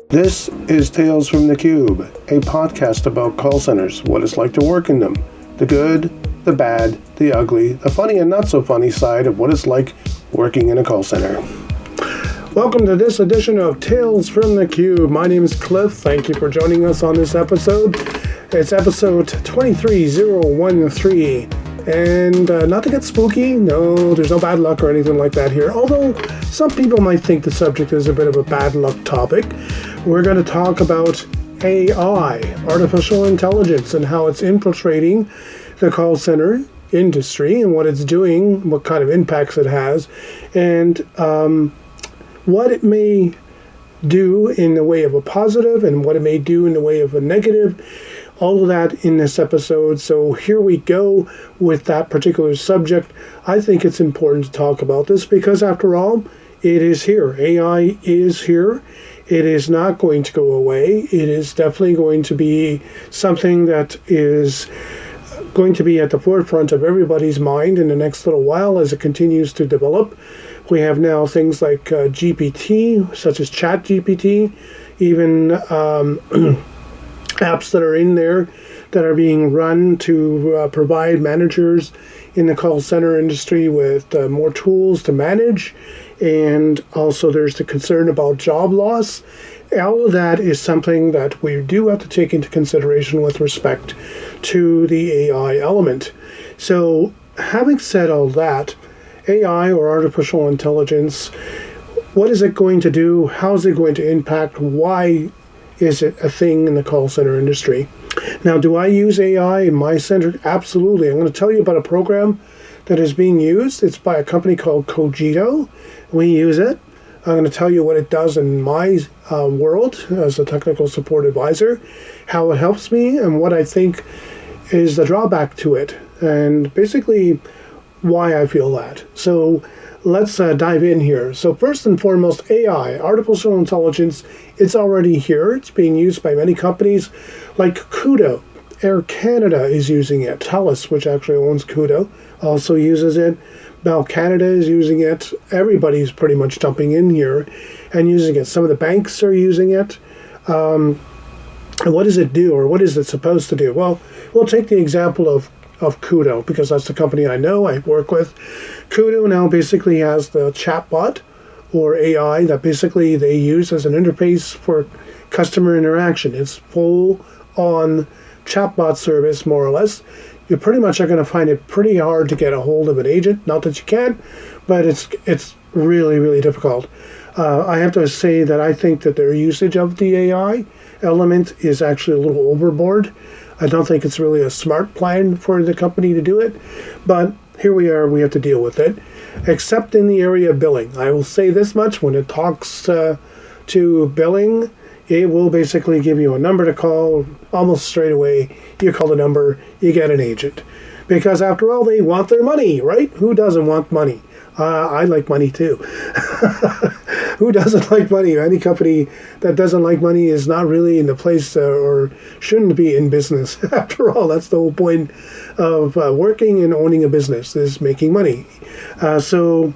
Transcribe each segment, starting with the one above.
This is Tales from the Cube, a podcast about call centers, what it's like to work in them, the good, the bad, the ugly, the funny and not so funny side of what it's like working in a call center. Welcome to this edition of Tales from the Cube. My name is Cliff. Thank you for joining us on this episode. It's episode 23013. And not to get spooky, no, there's no bad luck or anything like that here. Although some people might think the subject is a bit of a bad luck topic. We're going to talk about AI, artificial intelligence, and how it's infiltrating the call center industry and what it's doing, what kind of impacts it has, and what it may do in the way of a positive and what it may do in the way of a negative. All of that in this episode. So here we go with that particular subject. I think it's important to talk about this because after all, it is here. AI is here. It is not going to go away. It is definitely going to be something that is going to be at the forefront of everybody's mind in the next little while as it continues to develop. We have now things like GPT, such as ChatGPT, even apps that are in there that are being run to provide managers in the call center industry with more tools to manage. And also there's the concern about job loss. All of that is something that we do have to take into consideration with respect to the AI element. So having said all that, AI or artificial intelligence, what is it going to do? How is it going to impact? Why is it a thing in the call center industry? Now, do I use AI in my center? Absolutely. I'm going to tell you about a program that is being used. It's by a company called Cogito. We use it. I'm going to tell you what it does in my world as a technical support advisor, how it helps me, and what I think is the drawback to it, and basically why I feel that. So let's dive in here. So first and foremost, AI, artificial intelligence, it's already here. It's being used by many companies like Kudo. Air Canada is using it. TELUS, which actually owns Kudo, also uses it. Bell Canada is using it. Everybody's pretty much jumping in here and using it. Some of the banks are using it. And what does it do, or what is it supposed to do? Well, we'll take the example of Kudo, because that's the company I know, I work with. Kudo now basically has the chatbot, or AI, that basically they use as an interface for customer interaction. It's full-on chatbot service, more or less. You pretty much are going to find it pretty hard to get a hold of an agent. Not that you can't, but it's really, really difficult. I have to say that I think that their usage of the AI element is actually a little overboard. I don't think it's really a smart plan for the company to do it, but here we are, we have to deal with it, except in the area of billing. I will say this much, when it talks to billing, it will basically give you a number to call almost straight away. You call the number, you get an agent. Because after all, they want their money, right? Who doesn't want money? I like money too. Who doesn't like money? Any company that doesn't like money is not really in the place or shouldn't be in business. After all, that's the whole point of working and owning a business, is making money. So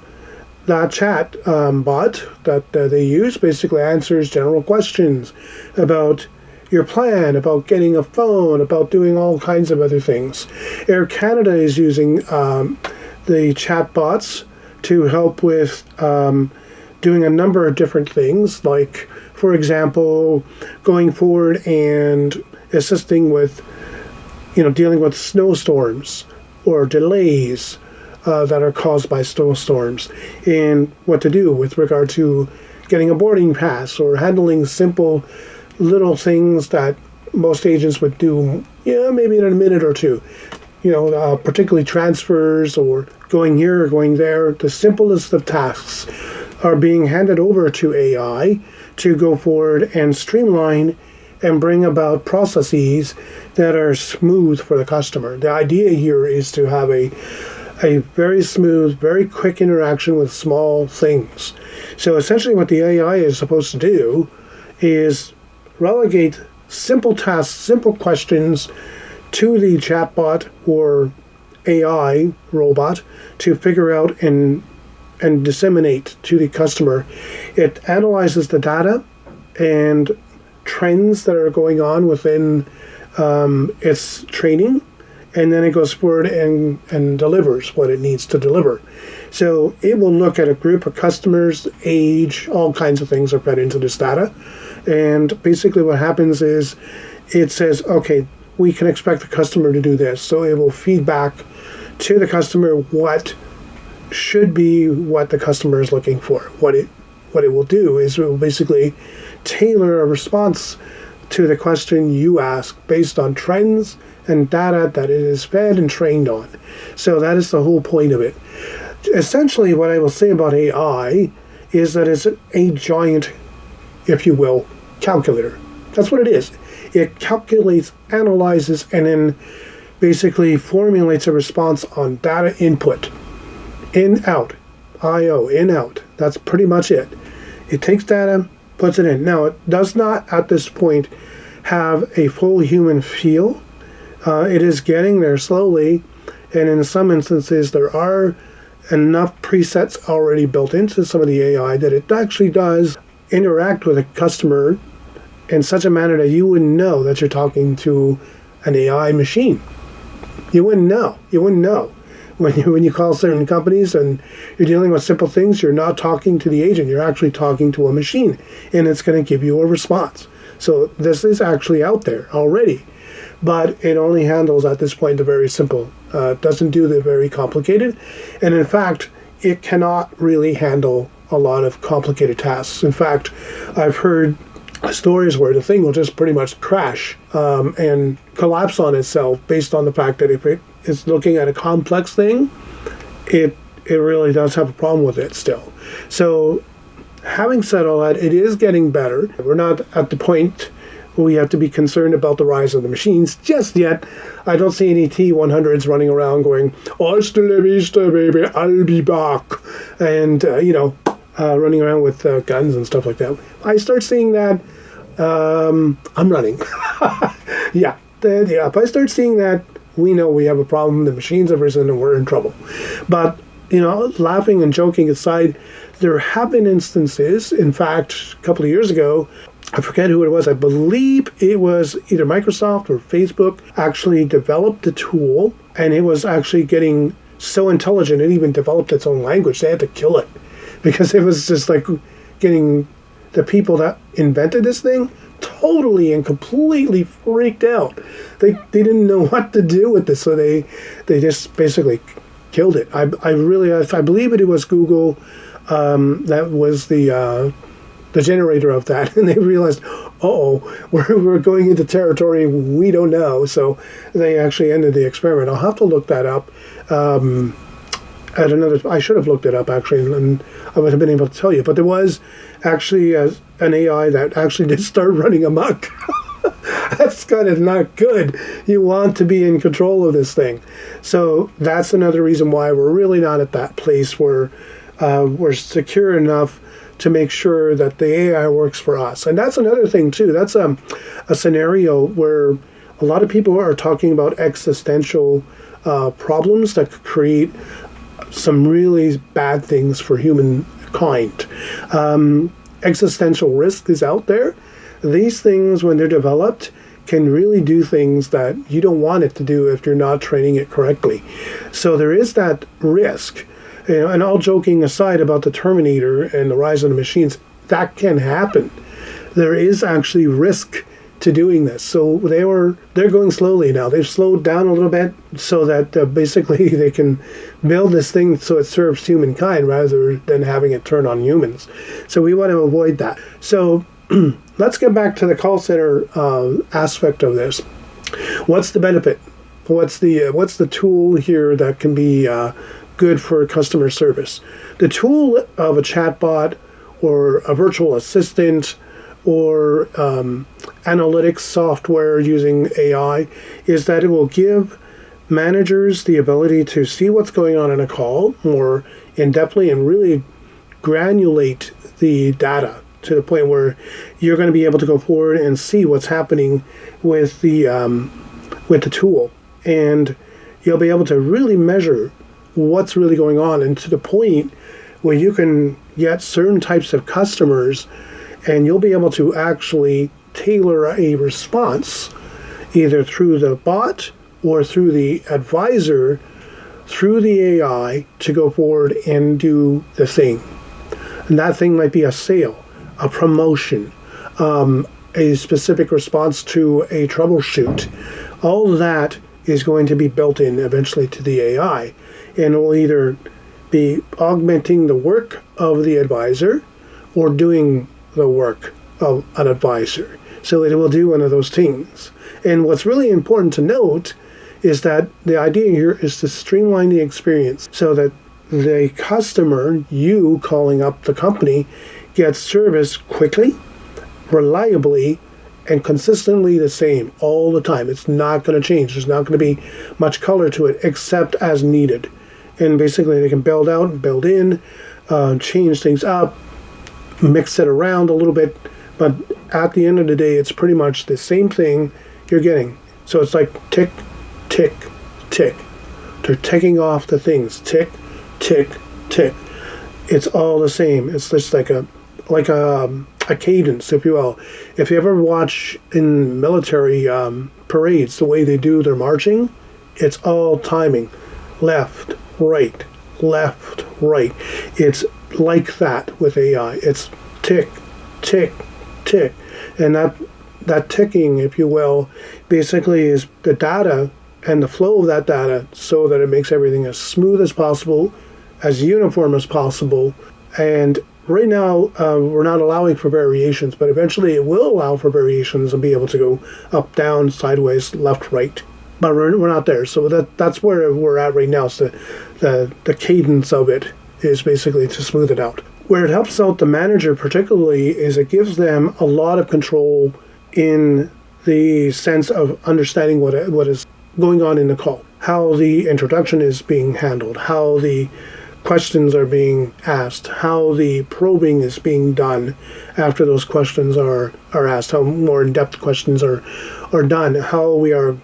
that chat bot that they use basically answers general questions about your plan, about getting a phone, about doing all kinds of other things. Air Canada is using the chat bots to help with doing a number of different things, like, for example, going forward and assisting with, dealing with snowstorms or delays that are caused by snowstorms, and what to do with regard to getting a boarding pass or handling simple little things that most agents would do, maybe in a minute or two. Particularly transfers or going here or going there. The simplest of tasks are being handed over to AI to go forward and streamline and bring about processes that are smooth for the customer. The idea here is to have a very smooth, very quick interaction with small things. So essentially what the AI is supposed to do is relegate simple tasks, simple questions to the chatbot or AI robot to figure out and disseminate to the customer. It analyzes the data and trends that are going on within its training, and then it goes forward and delivers what it needs to deliver. So it will look at a group of customers, age, all kinds of things are fed into this data. And basically what happens is it says, okay, we can expect the customer to do this. So it will feed back to the customer what should be what the customer is looking for. What it will do is it will basically tailor a response to the question you ask based on trends and data that it is fed and trained on. So that is the whole point of it. Essentially, what I will say about AI is that it's a giant, if you will, calculator. That's what it is. It calculates, analyzes, and then basically formulates a response on data input. In, out, I/O, in, out. That's pretty much it. It takes data, puts it in. Now, it does not, at this point, have a full human feel. It is getting there slowly, and in some instances, there are enough presets already built into some of the AI that it actually does interact with a customer in such a manner that you wouldn't know that you're talking to an AI machine. You wouldn't know. You wouldn't know. When you call certain companies and you're dealing with simple things, you're not talking to the agent. You're actually talking to a machine, and it's going to give you a response. So this is actually out there already, but it only handles at this point the very simple. It doesn't do the very complicated, and in fact, it cannot really handle a lot of complicated tasks. In fact, I've heard stories where the thing will just pretty much crash and collapse on itself based on the fact that if it is looking at a complex thing, it really does have a problem with it still. So having said all that, it is getting better. We're not at the point where we have to be concerned about the rise of the machines just yet. I don't see any T-100s running around going, "Hasta la vista, baby, I'll be back," and running around with guns and stuff like that. I start seeing that, I'm running. Yeah, if I start seeing that, we know we have a problem. The machines have risen and we're in trouble. But, laughing and joking aside, there have been instances, in fact, a couple of years ago, I forget who it was, I believe it was either Microsoft or Facebook, actually developed a tool, and it was actually getting so intelligent it even developed its own language. They had to kill it because it was just like getting the people that invented this thing totally and completely freaked out. They didn't know what to do with this, so they just basically killed it. I believe it was Google that was the generator of that, and they realized, we're going into territory we don't know, so they actually ended the experiment. I'll have to look that up. I should have looked it up actually, and I would have been able to tell you. But there was actually an AI that actually did start running amok. That's kind of not good. You want to be in control of this thing. So that's another reason why we're really not at that place where we're secure enough to make sure that the AI works for us. And that's another thing too. That's a scenario where a lot of people are talking about existential problems that could create some really bad things for humankind. Existential risk is out there. These things, when they're developed, can really do things that you don't want it to do if you're not training it correctly. So there is that risk. And all joking aside about the Terminator and the rise of the machines, that can happen. There is actually risk to doing this. So they're going slowly now. They've slowed down a little bit so that basically they can build this thing so it serves humankind rather than having it turn on humans. So we want to avoid that. So let's get back to the call center aspect of this. What's the benefit? What's the tool here that can be good for customer service? The tool of a chatbot or a virtual assistant or analytics software using AI is that it will give managers the ability to see what's going on in a call more in-depthly and really granulate the data to the point where you're going to be able to go forward and see what's happening with the tool, and you'll be able to really measure what's really going on, and to the point where you can get certain types of customers and you'll be able to actually tailor a response either through the bot or through the advisor, through the AI, to go forward and do the thing. And that thing might be a sale, a promotion, a specific response to a troubleshoot. All of that is going to be built in eventually to the AI, and it will either be augmenting the work of the advisor or doing the work of an advisor. So it will do one of those things. And what's really important to note is that the idea here is to streamline the experience so that the customer, you calling up the company, gets service quickly, reliably, and consistently the same all the time. It's not going to change. There's not going to be much color to it except as needed. And basically they can build out and build in, change things up, mix it around a little bit. But at the end of the day, it's pretty much the same thing you're getting. So it's like tick, tick, tick. They're ticking off the things. Tick, tick, tick. It's all the same. It's just like a cadence, if you will. If you ever watch in military parades, the way they do their marching, it's all timing. Left, right, left, right. It's like that with AI. It's tick, tick, tick. And that ticking, if you will, basically is the data and the flow of that data so that it makes everything as smooth as possible, as uniform as possible. And right now, we're not allowing for variations, but eventually it will allow for variations and be able to go up, down, sideways, left, right. But we're not there. So that's where we're at right now. So the cadence of it is basically to smooth it out. Where it helps out the manager particularly is it gives them a lot of control in the sense of understanding what is going on in the call, how the introduction is being handled, how the questions are being asked, how the probing is being done after those questions are asked, how more in-depth questions are done, how we are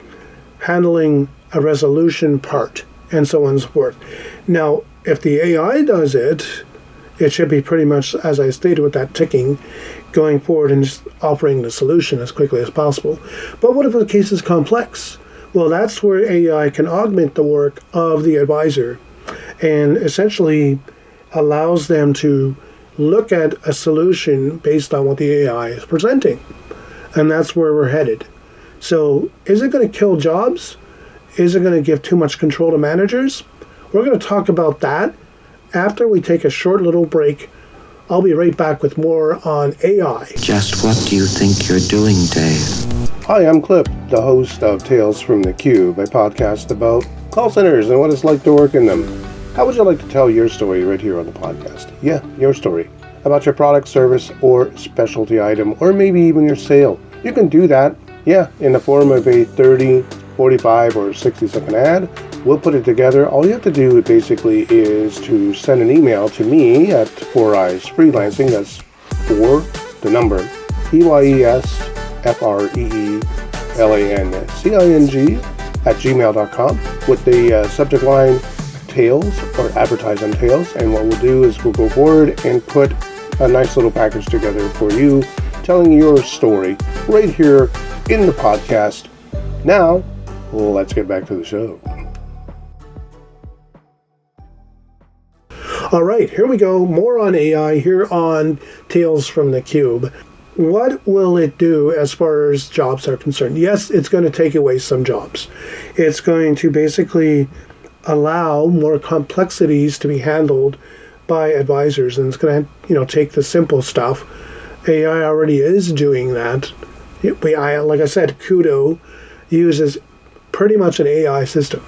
handling a resolution part, and so on and so forth. Now, if the AI does it, it should be pretty much, as I stated with that ticking, going forward and just offering the solution as quickly as possible. But what if the case is complex? Well, that's where AI can augment the work of the advisor and essentially allows them to look at a solution based on what the AI is presenting. And that's where we're headed. So is it going to kill jobs? Is it going to give too much control to managers? We're going to talk about that after we take a short little break. I'll be right back with more on AI. Just what do you think you're doing, Dave? Hi, I'm Clip, the host of Tales from the Cube, a podcast about call centers and what it's like to work in them. How would you like to tell your story right here on the podcast? Yeah, your story. About your product, service, or specialty item, or maybe even your sale. You can do that, in the form of a 30, 45, or 60-second ad. We'll put it together. All you have to do basically is to send an email to me at 4eyes Freelancing. That's 4, the number, EYESFREELANCING @gmail.com with the subject line Tales or advertise on Tales. And what we'll do is we'll go forward and put a nice little package together for you, telling your story right here in the podcast. Now, let's get back to the show. All right, here we go. More on AI here on Tales from the Cube. What will it do as far as jobs are concerned? Yes, it's going to take away some jobs. It's going to basically allow more complexities to be handled by advisors, and it's going to, take the simple stuff. AI already is doing that. Like I said, Kudo uses pretty much an AI system.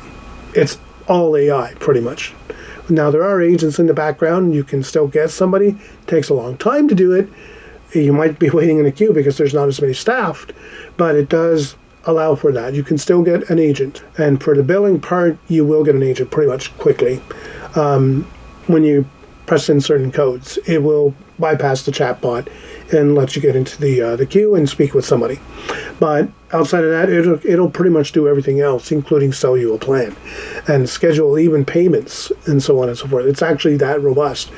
It's all AI, pretty much. Now, there are agents in the background. You can still get somebody. It takes a long time to do it. You might be waiting in a queue because there's not as many staffed, but it does allow for that. You can still get an agent. And for the billing part, you will get an agent pretty much quickly. When you press in certain codes, it will bypass the chatbot and let you get into the queue and speak with somebody. But outside of that, it'll pretty much do everything else, including sell you a plan and schedule even payments and so on and so forth. It's actually that robust.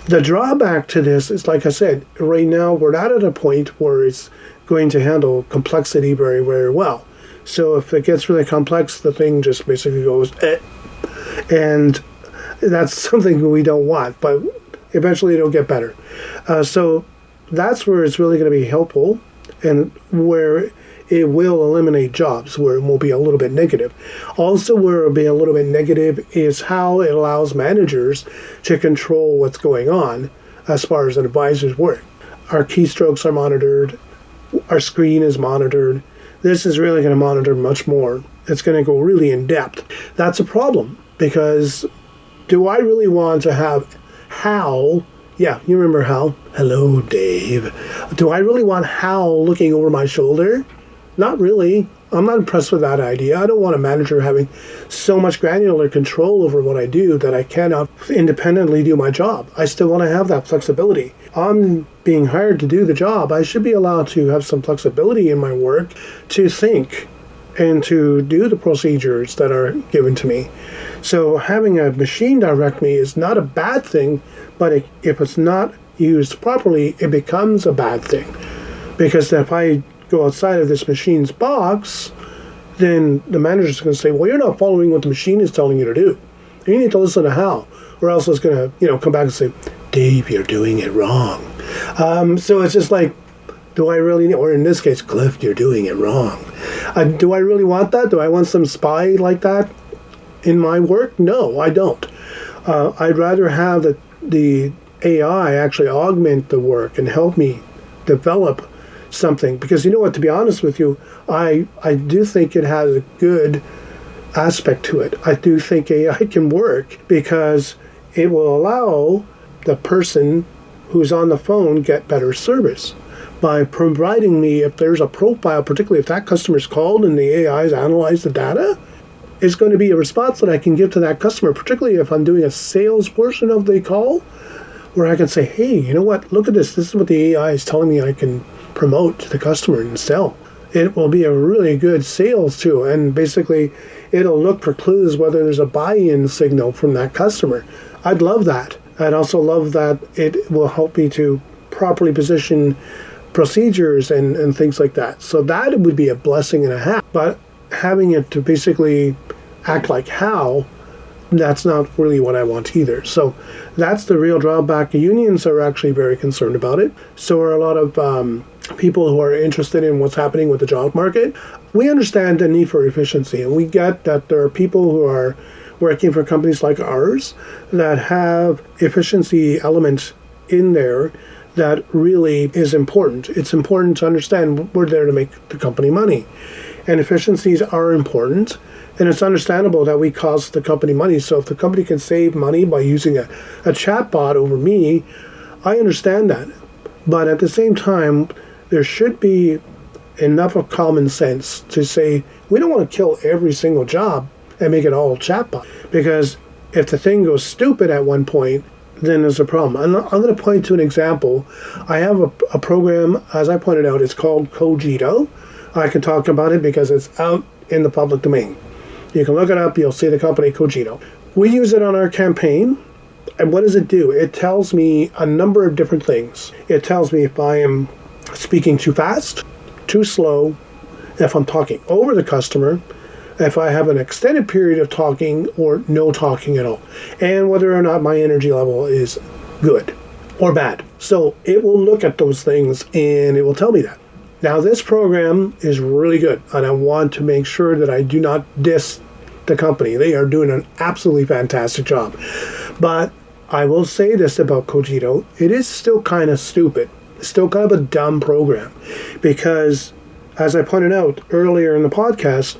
The drawback to this is, like I said, right now we're not at a point where it's going to handle complexity very, very well. So if it gets really complex, the thing just basically goes, and that's something we don't want, but eventually it'll get better. So that's where it's really going to be helpful, and where it will eliminate jobs, where it will be a little bit negative. Also, where it will be a little bit negative is how it allows managers to control what's going on as far as an advisor's work. Our keystrokes are monitored, our screen is monitored. This is really going to monitor much more. It's going to go really in depth. That's a problem, because do I really want to have Hal? Yeah, you remember Hal? Hello, Dave. Do I really want Hal looking over my shoulder? Not really. I'm not impressed with that idea. I don't want a manager having so much granular control over what I do that I cannot independently do my job. I still want to have that flexibility. I'm being hired to do the job. I should be allowed to have some flexibility in my work to think and to do the procedures that are given to me. So having a machine direct me is not a bad thing, but if it's not used properly, it becomes a bad thing. Because if I go outside of this machine's box, then the manager's going to say, well, you're not following what the machine is telling you to do. You need to listen to Hal, or else it's going to, come back and say, Dave, you're doing it wrong. So it's just like, do I really, or in this case, Cliff, you're doing it wrong. Do I really want that? Do I want some spy like that in my work? No, I don't. I'd rather have the AI actually augment the work and help me develop something. Because you know what, to be honest with you, I do think it has a good aspect to it. I do think AI can work because it will allow the person who's on the phone get better service by providing me, if there's a profile, particularly if that customer's called and the AI's analyzed the data, it's going to be a response that I can give to that customer, particularly if I'm doing a sales portion of the call, where I can say, hey, you know what, look at this. This is what the AI is telling me I can promote to the customer and sell. It will be a really good sales tool, and basically it'll look for clues whether there's a buy-in signal from that customer. I'd love that. I'd also love that it will help me to properly position procedures and things like that. So that would be a blessing and a half. But having it to basically act like Hal, that's not really what I want either. So that's the real drawback. Unions are actually very concerned about it. So are a lot of people who are interested in what's happening with the job market. We understand the need for efficiency, and we get that there are people who are working for companies like ours that have efficiency elements in there that really is important. It's important to understand we're there to make the company money. And efficiencies are important, and it's understandable that we cost the company money. So if the company can save money by using a chatbot over me, I understand that. But at the same time, there should be enough of common sense to say, we don't want to kill every single job and make it all chatbot. Because if the thing goes stupid at one point, then there's a problem. I'm going to point to an example. I have a program, as I pointed out, it's called Cogito. I can talk about it because it's out in the public domain. You can look it up, you'll see the company Cogito. We use it on our campaign, and what does it do? It tells me a number of different things. It tells me if I am speaking too fast, too slow, if I'm talking over the customer, if I have an extended period of talking or no talking at all, and whether or not my energy level is good or bad. So it will look at those things and it will tell me that. Now this program is really good, and I want to make sure that I do not diss the company. They are doing an absolutely fantastic job. But I will say this about Cogito, it is still kind of stupid. It's still kind of a dumb program because, as I pointed out earlier in the podcast,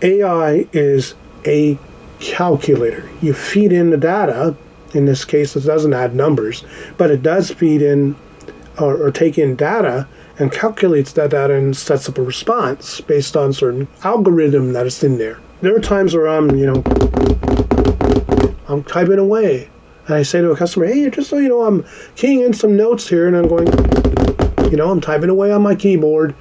AI is a calculator. You feed in the data. In this case, it doesn't add numbers, but it does feed in or take in data and calculates that data and sets up a response based on certain algorithm that is in there. There are times where I'm typing away, and I say to a customer, hey, just so you know, I'm keying in some notes here, and I'm going, I'm typing away on my keyboard.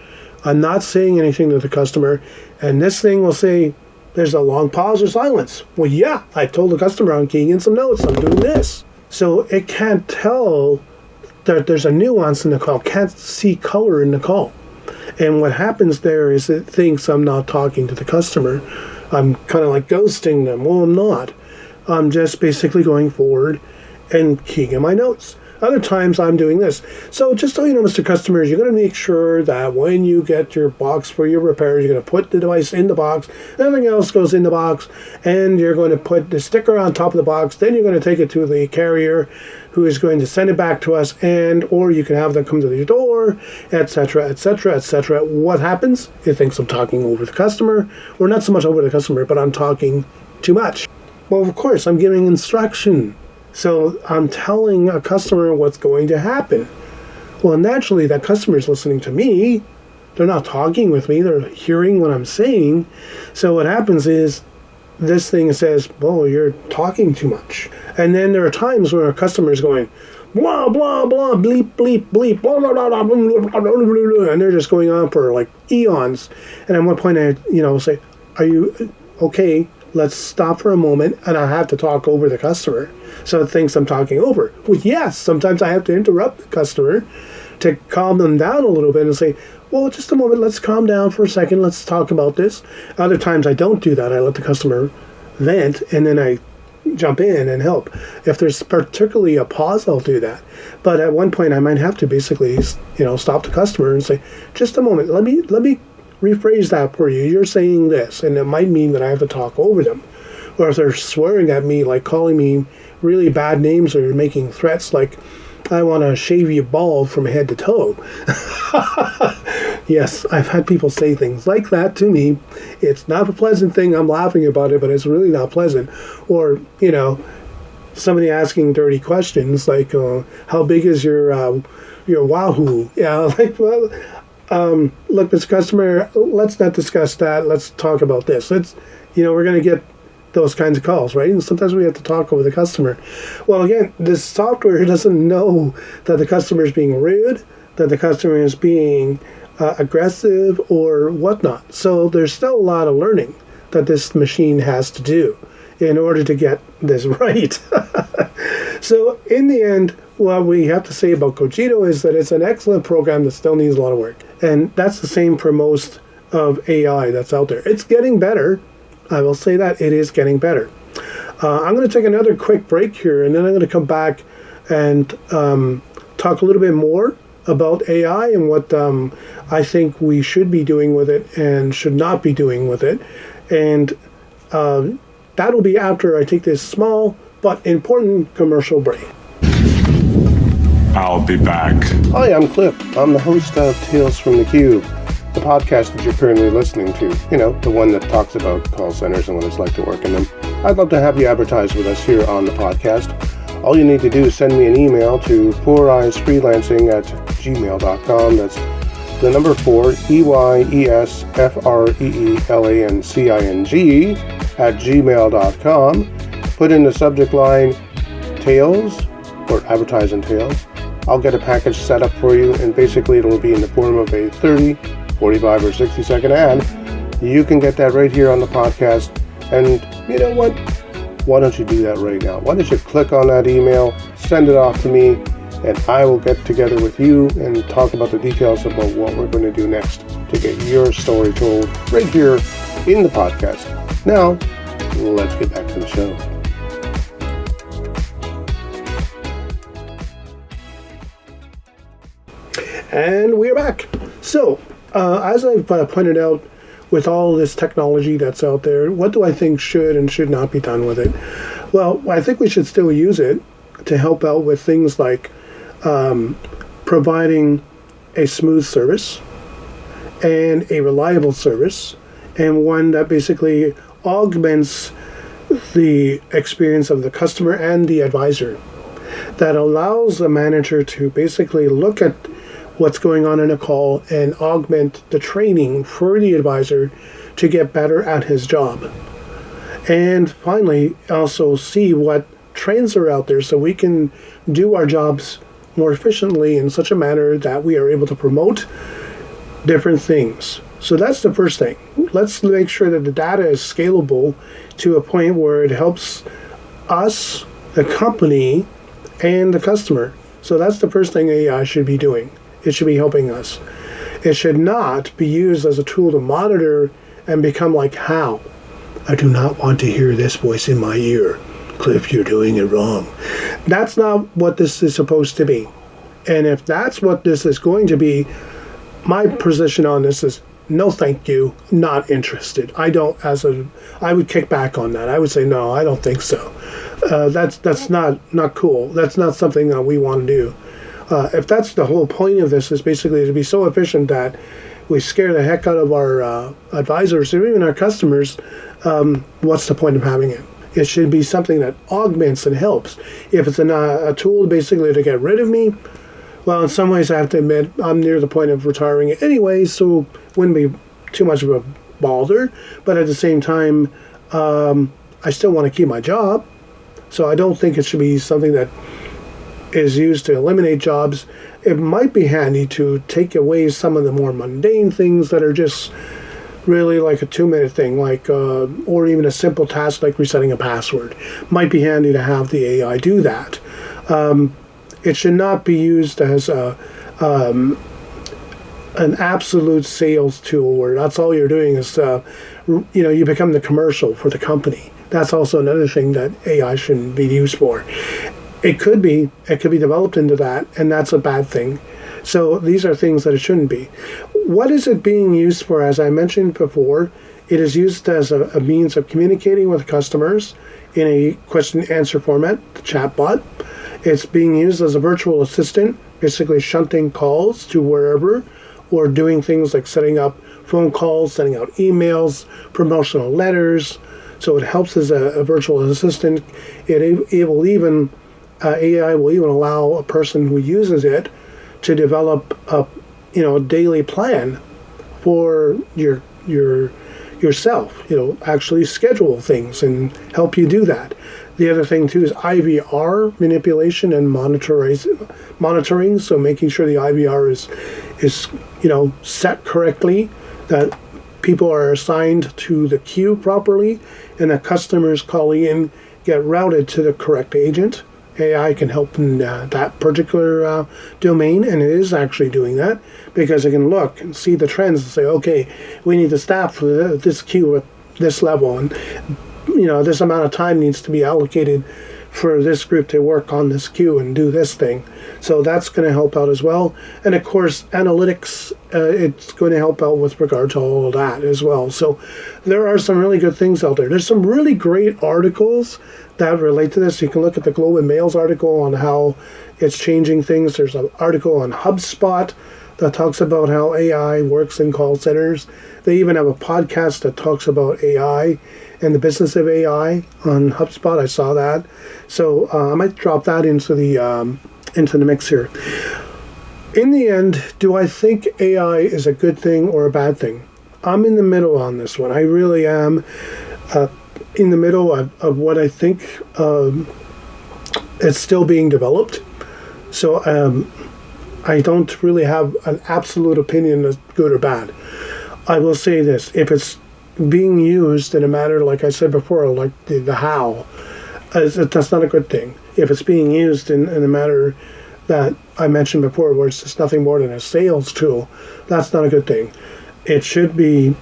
I'm not saying anything to the customer, and this thing will say, there's a long pause or silence. Well, yeah, I told the customer I'm keying in some notes. I'm doing this. So it can't tell that there's a nuance in the call, can't see color in the call. And what happens there is it thinks I'm not talking to the customer. I'm kind of like ghosting them. Well, I'm not. I'm just basically going forward and keying in my notes. Other times I'm doing this. So just so you know, Mr. Customer, you're going to make sure that when you get your box for your repairs, you're going to put the device in the box, everything else goes in the box, and you're going to put the sticker on top of the box. Then you're going to take it to the carrier who is going to send it back to us, and or you can have them come to your door, etc., etc., etc. What happens? It thinks I'm talking over the customer, or not so much over the customer, but I'm talking too much. Well, of course, I'm giving instruction. So I'm telling a customer what's going to happen. Well, naturally, that customer is listening to me. They're not talking with me. They're hearing what I'm saying. So what happens is this thing says, well, you're talking too much. And then there are times where a customer is going, blah, blah, blah, bleep, bleep, bleep, blah, blah, blah, blah, blah, blah, blah, blah, and they're just going on for like eons. And at one point I, say, are you okay? Let's stop for a moment, and I have to talk over the customer. So it thinks I'm talking over. Well, yes, sometimes I have to interrupt the customer to calm them down a little bit and say, well, just a moment, let's calm down for a second, let's talk about this. Other times I don't do that. I let the customer vent, and then I jump in and help. If there's particularly a pause, I'll do that. But at one point I might have to basically, stop the customer and say, just a moment, let me rephrase that for you. You're saying this, and it might mean that I have to talk over them. Or if they're swearing at me, like calling me really bad names or making threats like, I want to shave you bald from head to toe. Yes, I've had people say things like that to me. It's not a pleasant thing. I'm laughing about it, but it's really not pleasant. Or, somebody asking dirty questions like, how big is your wahoo? Yeah, like, well, look, Mr. Customer, let's not discuss that. Let's talk about this. We're going to get those kinds of calls, right? And sometimes we have to talk over the customer. Well, again, this software doesn't know that the customer is being rude, that the customer is being aggressive or whatnot. So there's still a lot of learning that this machine has to do in order to get this right. So in the end, what we have to say about Cogito is that it's an excellent program that still needs a lot of work. And that's the same for most of AI that's out there. It's getting better. I will say that it is getting better. I'm going to take another quick break here, and then I'm going to come back and talk a little bit more about AI and what I think we should be doing with it and should not be doing with it. And that'll be after I take this small but important commercial break. I'll be back. Hi, I'm Clip. I'm the host of Tales from the Cube, the podcast that you're currently listening to. The one that talks about call centers and what it's like to work in them. I'd love to have you advertise with us here on the podcast. All you need to do is send me an email to foureyesfreelancing@gmail.com. That's the number 4, EYESFREELANCING @gmail.com. Put in the subject line Tales or advertising Tales. I'll get a package set up for you, and basically it'll be in the form of a 30, 45, or 60-second ad. You can get that right here on the podcast. And you know what? Why don't you do that right now? Why don't you click on that email, send it off to me, and I will get together with you and talk about the details about what we're going to do next to get your story told right here in the podcast. Now, let's get back to the show. And we're back. So, as I've pointed out, with all this technology that's out there, what do I think should and should not be done with it? Well, I think we should still use it to help out with things like providing a smooth service and a reliable service, and one that basically augments the experience of the customer and the advisor, that allows a manager to basically look at what's going on in a call and augment the training for the advisor to get better at his job. And finally, also see what trends are out there so we can do our jobs more efficiently in such a manner that we are able to promote different things. So that's the first thing. Let's make sure that the data is scalable to a point where it helps us, the company, and the customer. So that's the first thing AI should be doing. It should be helping us. It should not be used as a tool to monitor and become like Hal. I do not want to hear this voice in my ear. Cliff, you're doing it wrong. That's not what this is supposed to be. And if that's what this is going to be, my position on this is no thank you, not interested. I would kick back on that. I would say, no, I don't think so. That's not cool. That's not something that we want to do. If that's the whole point of this, is basically to be so efficient that we scare the heck out of our advisors or even our customers, what's the point of having it? It should be something that augments and helps. If it's a tool basically to get rid of me, well, in some ways I have to admit I'm near the point of retiring anyway, so it wouldn't be too much of a bother. But at the same time, I still want to keep my job. So I don't think it should be something that is used to eliminate jobs. It might be handy to take away some of the more mundane things that are just really like a 2-minute thing, like or even a simple task like resetting a password. Might be handy to have the AI do that. It should not be used as an absolute sales tool where that's all you're doing is you become the commercial for the company. That's also another thing that AI shouldn't be used for. It could be developed into that, and that's a bad thing. So these are things that it shouldn't be. What is it being used for? As I mentioned before, it is used as a means of communicating with customers in a question-answer format, the chatbot. It's being used as a virtual assistant, basically shunting calls to wherever, or doing things like setting up phone calls, sending out emails, promotional letters. So it helps as a virtual assistant. It will even AI will even allow a person who uses it to develop a daily plan for yourself. Actually schedule things and help you do that. The other thing too is IVR manipulation and monitoring. So making sure the IVR is set correctly, that people are assigned to the queue properly, and that customers calling in get routed to the correct agent. AI can help in that particular domain, and it is actually doing that because it can look and see the trends and say, okay, we need the staff for this queue at this level, and this amount of time needs to be allocated for this group to work on this queue and do this thing. So that's going to help out as well. And of course, analytics, it's going to help out with regard to all of that as well. So there are some really good things out there. There's some really great articles that relate to this. You can look at the Globe and Mail's article on how it's changing things. There's an article on HubSpot that talks about how AI works in call centers. They even have a podcast that talks about AI and the business of AI on HubSpot. I saw that. So I might drop that into the mix here. In the end, do I think AI is a good thing or a bad thing? I'm in the middle on this one. I really am in the middle of what I think it's still being developed. So I don't really have an absolute opinion as good or bad. I will say this: if it's being used in a manner, like I said before, like the how, that's not a good thing. If it's being used in a manner that I mentioned before, where it's just nothing more than a sales tool, that's not a good thing. It should be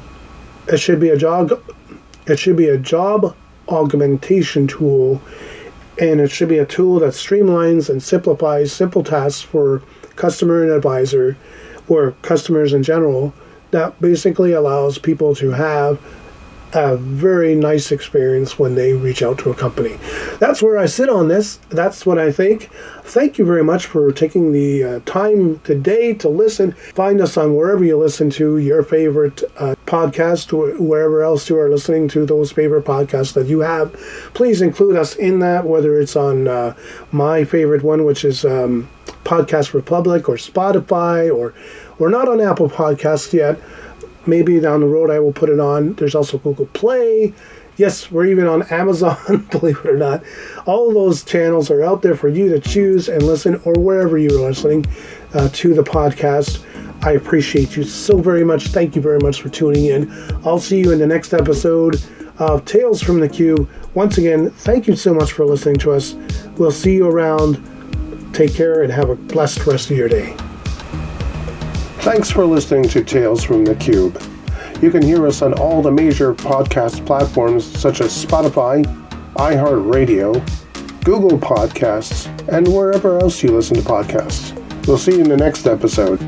a job augmentation tool, and it should be a tool that streamlines and simplifies simple tasks for customer and advisor, or customers in general, that basically allows people to have a very nice experience when they reach out to a company. That's where I sit on this. That's what I think. Thank you very much for taking the time today to listen. Find us on wherever you listen to your favorite podcast, or wherever else you are listening to those favorite podcasts that you have. Please include us in that, whether it's on my favorite one, which is Podcast Republic or Spotify, or we're not on Apple Podcasts yet. Maybe down the road I will put it on. There's also Google Play. Yes, we're even on Amazon, believe it or not. All of those channels are out there for you to choose and listen, or wherever you're listening to the podcast. I appreciate you so very much. Thank you very much for tuning in. I'll see you in the next episode of Tales from the Cube. Once again, thank you so much for listening to us. We'll see you around. Take care and have a blessed rest of your day. Thanks for listening to Tales from the Cube. You can hear us on all the major podcast platforms such as Spotify, iHeartRadio, Google Podcasts, and wherever else you listen to podcasts. We'll see you in the next episode.